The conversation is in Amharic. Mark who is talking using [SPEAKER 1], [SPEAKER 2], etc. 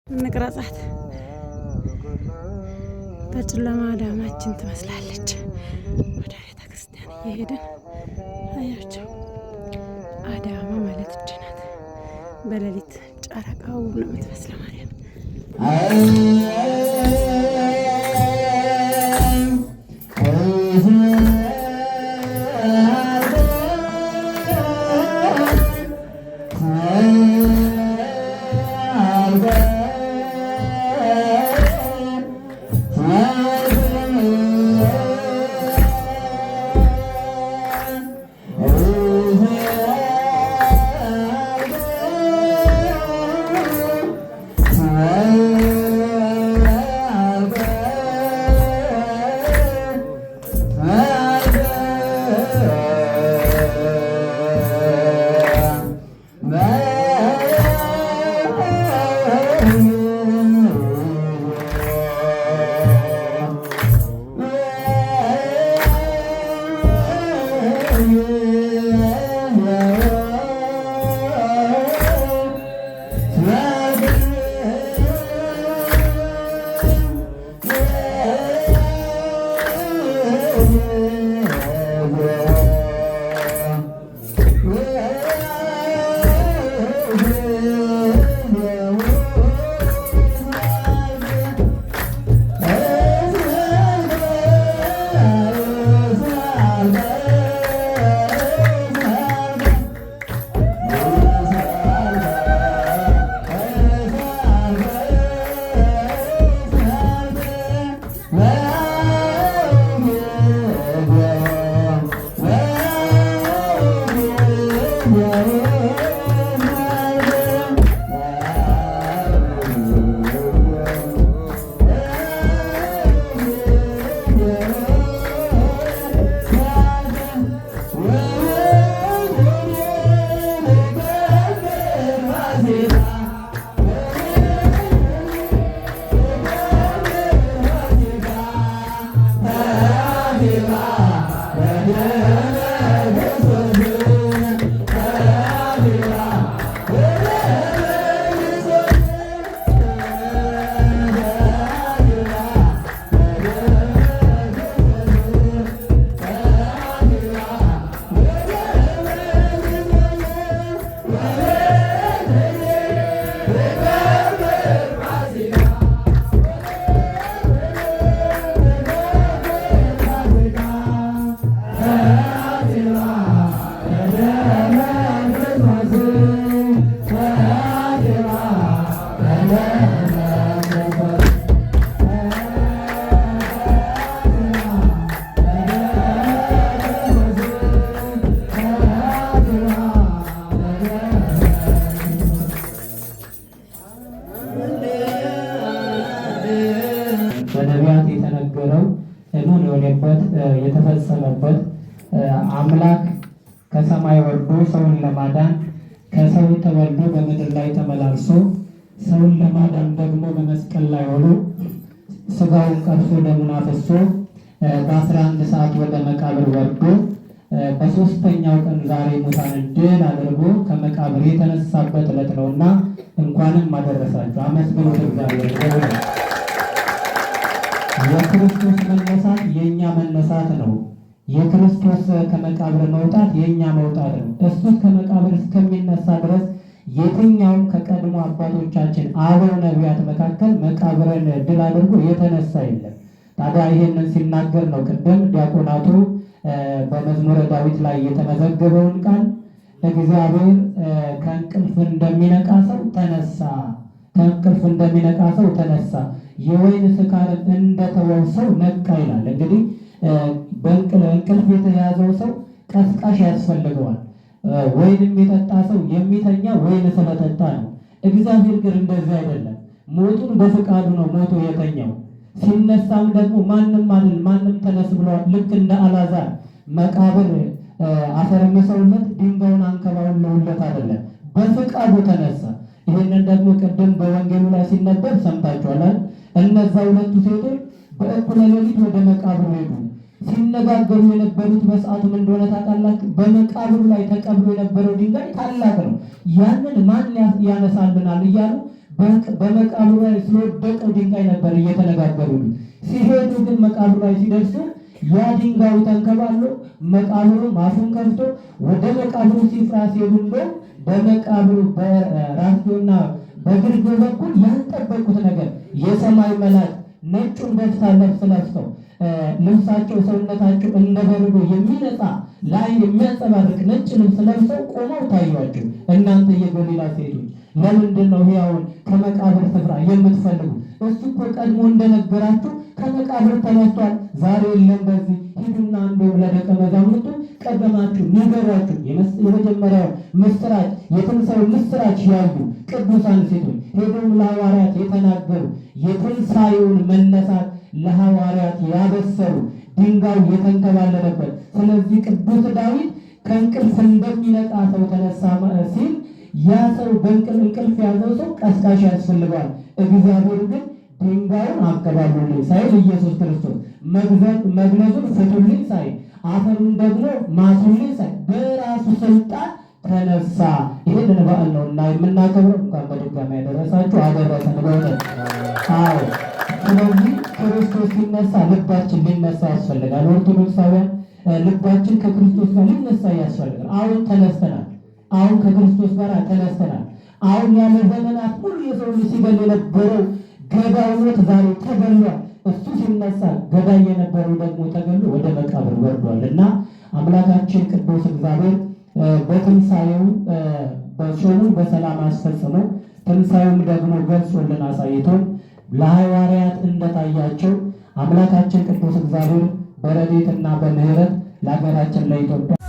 [SPEAKER 1] እንቅረጻት። በጨለማ አዳማችን ትመስላለች። ወደ ቤተ ክርስቲያን እየሄድን አያቸው። አዳማ ማለት እጅ ናት። በሌሊት ጨረቃው ነው የምትመስለው ማርያም።
[SPEAKER 2] በነቢያት የተነገረው እሙን የሆነበት የተፈጸመበት አምላክ ከሰማይ ወርዶ ሰውን ለማዳን ከሰው ተወልዶ በምድር ላይ ተመላልሶ ሰውን ለማዳን ደግሞ በመስቀል ላይ ሆኖ ስጋውን ቀርሶ ደሙን አፍሶ በ11 ሰዓት ወደ መቃብር ወርዶ በሶስተኛው ቀን ዛሬ ሙታንን ድል አድርጎ ከመቃብር የተነሳበት ዕለት ነውና እንኳንም አደረሳችሁ። አመስግኑት እግዚአብሔር። የክርስቶስ መነሳት የእኛ መነሳት ነው። የክርስቶስ ከመቃብር መውጣት የእኛ መውጣት ነው። እሱ ከመቃብር እስከሚነሳ ድረስ የትኛውም ከቀድሞ አባቶቻችን አበው ነቢያት መካከል መቃብርን ድል አድርጎ የተነሳ የለም። ታዲያ ይህንን ሲናገር ነው ቅድም ዲያቆናቱ በመዝሙረ ዳዊት ላይ የተመዘገበውን ቃል እግዚአብሔር ከእንቅልፍ እንደሚነቃ ሰው ተነሳ፣ ከእንቅልፍ እንደሚነቃ ሰው ተነሳ፣ የወይን ስካር እንደተወው ሰው ነቃ ይላል። እንግዲህ በእንቅልፍ የተያዘው ሰው ቀስቃሽ ያስፈልገዋል። ወይንም የጠጣ ሰው የሚተኛ ወይን ስለጠጣ ነው። እግዚአብሔር ግን እንደዚህ አይደለም። ሞቱን በፍቃዱ ነው ሞቶ የተኛው። ሲነሳም ደግሞ ማንም አይደል ማንም ተነስ ብሏል። ልክ እንደ አልዓዛር መቃብር አፈረመሰውለት ድንጋዩን አንከባለውለት አይደለም፣ በፍቃዱ ተነሳ። ይህንን ደግሞ ቅድም በወንጌሉ ላይ ሲነበብ ሰምታችኋል። እነዛ ሁለቱ ሴቶች በእኩለ ሌሊት ወደ መቃብሩ ሄዱ። ሲነጋገሩ የነበሩት በሰዓቱ ምን እንደሆነ ታውቃላችሁ? በመቃብሩ ላይ ተቀብሮ የነበረው ድንጋይ ታላቅ ነው፣ ያንን ማን ያነሳልናል እያሉ በመቃብሩ ላይ ስለወደቀው ድንጋይ ነበር እየተነጋገሩ። ሲሄዱ ግን መቃብሩ ላይ ሲደርሱ ያ ድንጋዩ ተንከባሎ መቃብሩ አፉን ከፍቶ ወደ መቃብሩ ስፍራ ሲሄዱ እንደው በመቃብሩ በራስጌውና በግርጌው በኩል ያልጠበቁት ነገር የሰማይ መላእክት ነጩን በፍታ ልብስ ለብሰው ልብሳቸው ሰውነታቸው እንደ በረዶ የሚነጻ ለዓይን የሚያንጸባርቅ ነጭ ልብስ ለብሰው ቆመው ታዩአቸው። እናንተ የገሊላ ሴቶች ለምንድን ነው ሕያውን ከመቃብር ስፍራ የምትፈልጉ? እሱ እኮ ቀድሞ እንደነገራችሁ ከመቃብር ተነስቷል፣ ዛሬ የለም በዚህ። ሂዱና እንደው ለደቀ መዛሙርቱ ቀደማችሁ ንገሯችሁ። የመጀመሪያው ምስራች የትንሣኤው ምስራች ያዩ ቅዱሳን ሴቶች ሄደው ለሐዋርያት የተናገሩ የትንሣኤውን መነሳት ለሐዋርያት ያበሰሩ ድንጋዩ የተንከባለለበት። ስለዚህ ቅዱስ ዳዊት ከእንቅልፍ እንደሚነቃ ሰው ተነሳ ሲል ያ ሰው በእንቅልፍ ያዘው ሰው ቀስቃሽ ያስፈልገዋል። እግዚአብሔር ግን ድንጋዩን አቀባሉልኝ ሳይል ኢየሱስ ክርስቶስ መግነዙን ፍቱልኝ ሳይል አፈሩን ደግሞ ማሱልኝ ሳይል በራሱ ስልጣን ተነሳ። ይህንን በዓል ነው እና የምናከብረው። እንኳን በድጋሚ ያደረሳችሁ አደረሰን በእውነት። አዎ ስለዚህ ክርስቶስ ሲነሳ ልባችን ሊነሳ ያስፈልጋል። ኦርቶዶክሳውያን ልባችን ከክርስቶስ ጋር ሊነሳ ያስፈልጋል። አሁን ተነስተናል። አሁን ከክርስቶስ ጋር ተነስተናል። አሁን ያለ ዘመናት ሁሉ የሰው ልጅ ሲገል የነበረው ገዳይ ሞት ዛሬ ተገሏል። እሱ ሲነሳ ገዳይ የነበረው ደግሞ ተገሎ ወደ መቃብር ወርዷል እና አምላካችን ቅዱስ እግዚአብሔር በትንሣኤው በጾሙን በሰላም አስፈጽሞ ትንሣኤውም ደግሞ ገልጾልን አሳይቶን ለሐዋርያት እንደታያቸው አምላካችን ቅዱስ እግዚአብሔር በረድኤትና በምሕረት ለሀገራችን ለኢትዮጵያ